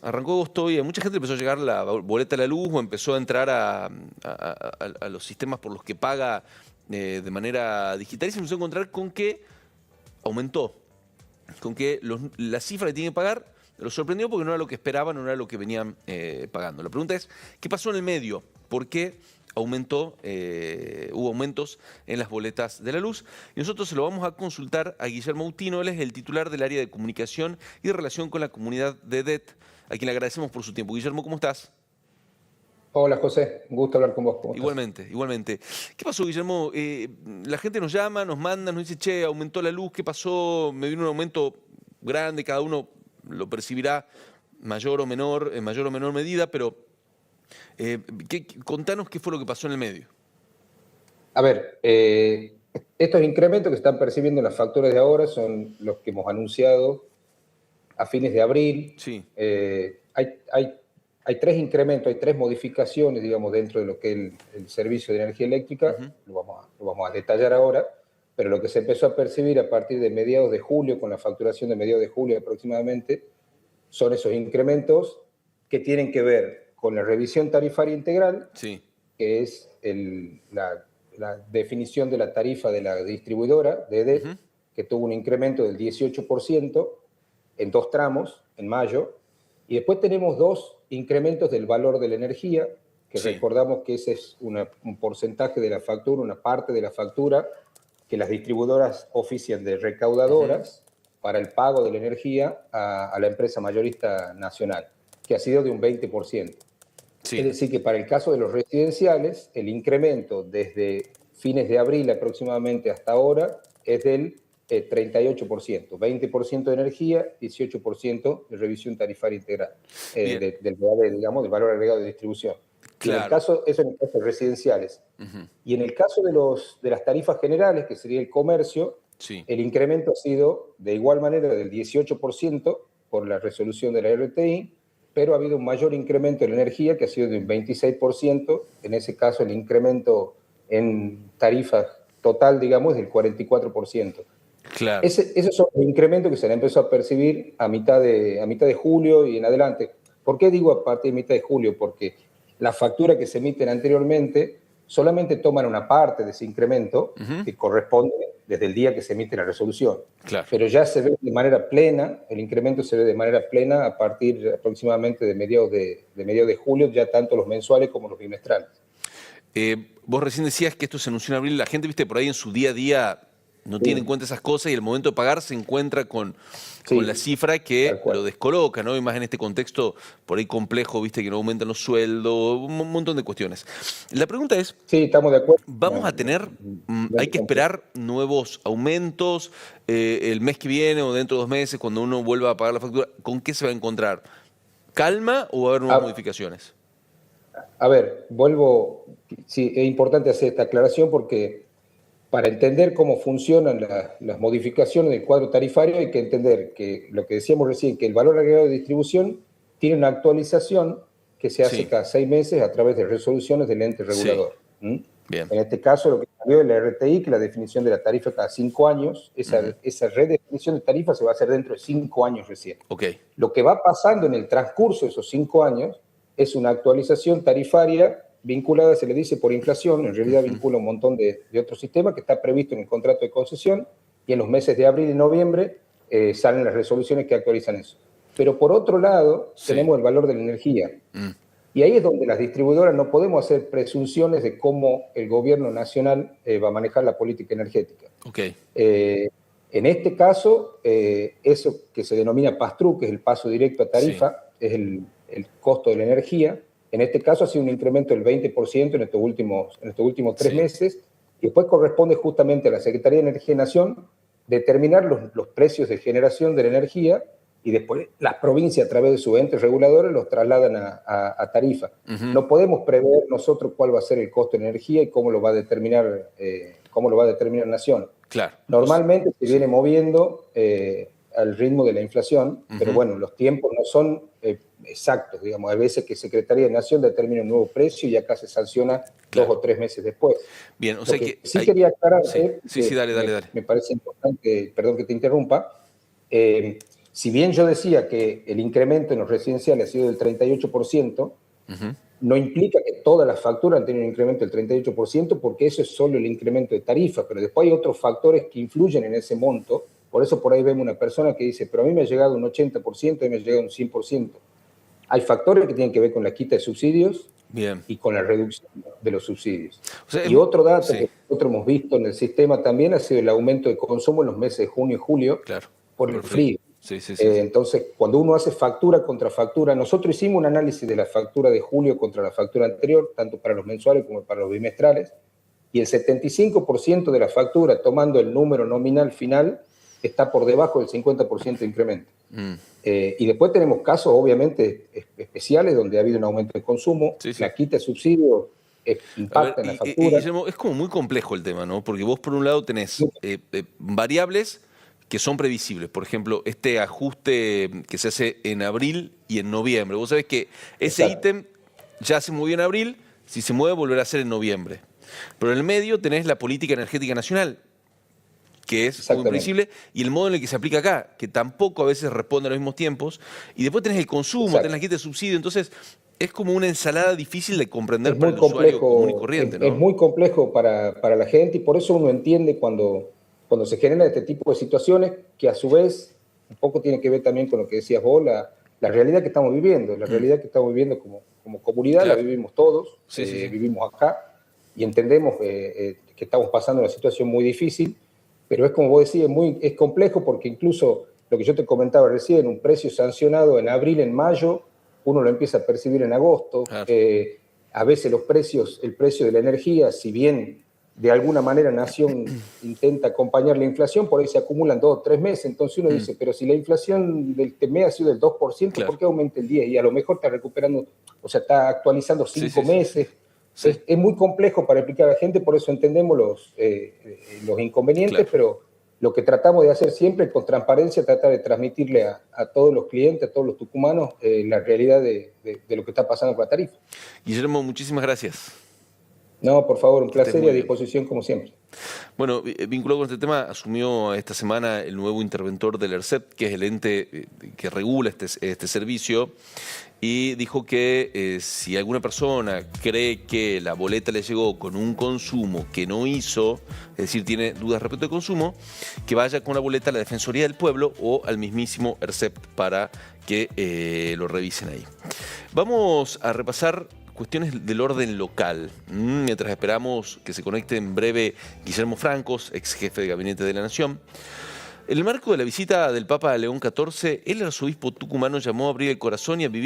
arrancó agosto y a mucha gente empezó a llegar la boleta de la luz o empezó a entrar a los sistemas por los que paga de manera digital y se empezó a encontrar con que aumentó, con que la cifra que tiene que pagar lo sorprendió porque no era lo que esperaban, no era lo que venían pagando. La pregunta es, ¿qué pasó en el medio? ¿Por qué hubo aumentos en las boletas de la luz? Y nosotros se lo vamos a consultar a Guillermo Autino, él es el titular del área de comunicación y relación con la comunidad de DET, a quien le agradecemos por su tiempo. Guillermo, ¿cómo estás? Hola José, un gusto hablar con vos. ¿Cómo estás? Igualmente, igualmente. ¿Qué pasó, Guillermo? La gente nos llama, nos manda, nos dice, che, aumentó la luz, ¿qué pasó? Me vino un aumento grande, cada uno lo percibirá mayor o menor, en mayor o menor medida, pero contanos qué fue lo que pasó en el medio. A ver, estos incrementos que están percibiendo en las facturas de ahora son los que hemos anunciado a fines de abril. Sí. Hay tres incrementos, hay tres modificaciones, digamos, dentro de lo que es el servicio de energía eléctrica. Lo vamos a detallar ahora, pero lo que se empezó a percibir a partir de mediados de julio, con la facturación de mediados de julio aproximadamente, son esos incrementos que tienen que ver con la revisión tarifaria integral, Sí. que es la definición de la tarifa de la distribuidora de EDET, que tuvo un incremento del 18% en 2 tramos, en mayo, y después tenemos 2 incrementos del valor de la energía, que Sí. recordamos que ese es un porcentaje de la factura, una parte de la factura que las distribuidoras ofician de recaudadoras para el pago de la energía a la empresa mayorista nacional, que ha sido de un 20%. Sí. Es decir, que para el caso de los residenciales, el incremento desde fines de abril aproximadamente hasta ahora es del 38%, 20% de energía, 18% de revisión tarifaria integral, del valor agregado de distribución. Claro. Y en el caso, eso en el caso de residenciales. Y en el caso de las tarifas generales, que sería el comercio, Sí. el incremento ha sido de igual manera del 18% por la resolución de la RTI, pero ha habido un mayor incremento en la energía que ha sido de un 26%, en ese caso el incremento en tarifa total, digamos, es del 44%. Claro. Esos son los incrementos que se le empezó a percibir a mitad de julio y en adelante. ¿Por qué digo a partir de mitad de julio? Porque las facturas que se emiten anteriormente solamente toman una parte de ese incremento que corresponde desde el día que se emite la resolución. Claro. Pero ya se ve de manera plena, el incremento se ve de manera plena a partir aproximadamente de mediados de julio, ya tanto los mensuales como los bimestrales. Vos recién decías que esto se anunció en abril, la gente, viste, por ahí en su día a día no tiene en cuenta esas cosas y al momento de pagar se encuentra con la cifra que lo descoloca, ¿no? Y más en este contexto por ahí complejo, viste, que no aumentan los sueldos, un montón de cuestiones. La pregunta es, sí, estamos de acuerdo. ¿vamos a tener, hay que esperar nuevos aumentos el mes que viene o dentro de 2 meses cuando uno vuelva a pagar la factura? ¿Con qué se va a encontrar? ¿Calma o va a haber nuevas modificaciones? A ver, sí, es importante hacer esta aclaración porque para entender cómo funcionan las modificaciones del cuadro tarifario hay que entender que lo que decíamos recién, que el valor agregado de distribución tiene una actualización que se hace cada 6 meses a través de resoluciones del ente regulador. Bien. En este caso lo que cambió es la RTI, que es la definición de la tarifa cada 5 años, esa redefinición de tarifa se va a hacer dentro de 5 años recién. Okay. Lo que va pasando en el transcurso de esos 5 años es una actualización tarifaria vinculada, se le dice, por inflación, en realidad vincula un montón de otros sistemas que está previsto en el contrato de concesión y en los meses de abril y noviembre salen las resoluciones que actualizan eso. Pero por otro lado, tenemos el valor de la energía. Y ahí es donde las distribuidoras no podemos hacer presunciones de cómo el gobierno nacional va a manejar la política energética. Okay. En este caso, eso que se denomina pass-through, que es el paso directo a tarifa, es el costo de la energía. En este caso ha sido un incremento del 20% en estos últimos 3 meses, y después corresponde justamente a la Secretaría de Energía de Nación determinar los precios de generación de la energía, y después las provincias a través de sus entes reguladores los trasladan a tarifa. No podemos prever nosotros cuál va a ser el costo de la energía y cómo lo va a determinar Nación. Claro. Normalmente se viene moviendo al ritmo de la inflación, pero bueno, los tiempos no son exactos, digamos. Hay veces que Secretaría de Nación determina un nuevo precio y acá se sanciona 2 o 3 meses después. Bien, o sea que sí quería aclarar, sí, dale. me parece importante, perdón que te interrumpa, si bien yo decía que el incremento en los residenciales ha sido del 38%, no implica que todas las facturas han tenido un incremento del 38%, porque eso es solo el incremento de tarifa, pero después hay otros factores que influyen en ese monto. Por eso por ahí vemos una persona que dice, pero a mí me ha llegado un 80%, a mí me ha llegado un 100%. Hay factores que tienen que ver con la quita de subsidios y con la reducción de los subsidios. O sea, y otro dato que nosotros hemos visto en el sistema también ha sido el aumento de consumo en los meses de junio y julio por el frío. Entonces, cuando uno hace factura contra factura, nosotros hicimos un análisis de la factura de julio contra la factura anterior, tanto para los mensuales como para los bimestrales, y el 75% de la factura, tomando el número nominal final, está por debajo del 50% de incremento. Y después tenemos casos, obviamente, especiales donde ha habido un aumento de consumo, la quita de subsidios impacta en la factura. Guillermo, es como muy complejo el tema, ¿no? Porque vos, por un lado, tenés variables que son previsibles. Por ejemplo, este ajuste que se hace en abril y en noviembre. Vos sabés que ese ítem ya se movió en abril, si se mueve volverá a ser en noviembre. Pero en el medio tenés la política energética nacional, que es muy previsible, y el modo en el que se aplica acá, que tampoco a veces responde a los mismos tiempos. Y después tenés el consumo, tenés la quita de subsidio. Entonces, es como una ensalada difícil de comprender para el usuario común y corriente, ¿no? Es muy complejo para la gente, y por eso uno entiende cuando se generan este tipo de situaciones, que a su vez un poco tiene que ver también con lo que decías vos, la realidad que estamos viviendo. La realidad que estamos viviendo como comunidad, la vivimos todos, vivimos acá, y entendemos que estamos pasando una situación muy difícil, pero es como vos decías, es complejo, porque incluso lo que yo te comentaba recién, un precio sancionado en abril, en mayo, uno lo empieza a percibir en agosto. A veces el precio de la energía, si bien de alguna manera Nación intenta acompañar la inflación, por ahí se acumulan 2 o 3 meses. Entonces uno dice, pero si la inflación del mes ha sido del 2%, ¿por qué aumenta el 10%? Y a lo mejor está recuperando, o sea, está actualizando 5 meses. Es muy complejo para explicar a la gente, por eso entendemos los inconvenientes, pero lo que tratamos de hacer siempre con transparencia, tratar de transmitirle a todos los clientes, a todos los tucumanos, la realidad de lo que está pasando con la tarifa. Guillermo, muchísimas gracias. No, por favor, un placer y a disposición como siempre. Bueno, vinculado con este tema, asumió esta semana el nuevo interventor del ERCEP, que es el ente que regula este servicio, y dijo que si alguna persona cree que la boleta le llegó con un consumo que no hizo, es decir, tiene dudas respecto al consumo, que vaya con la boleta a la Defensoría del Pueblo o al mismísimo ERCEP para que lo revisen ahí. Vamos a repasar cuestiones del orden local. Mientras esperamos que se conecte en breve Guillermo Francos, ex jefe de gabinete de la Nación. En el marco de la visita del Papa León XIV, el arzobispo tucumano llamó a abrir el corazón y a vivir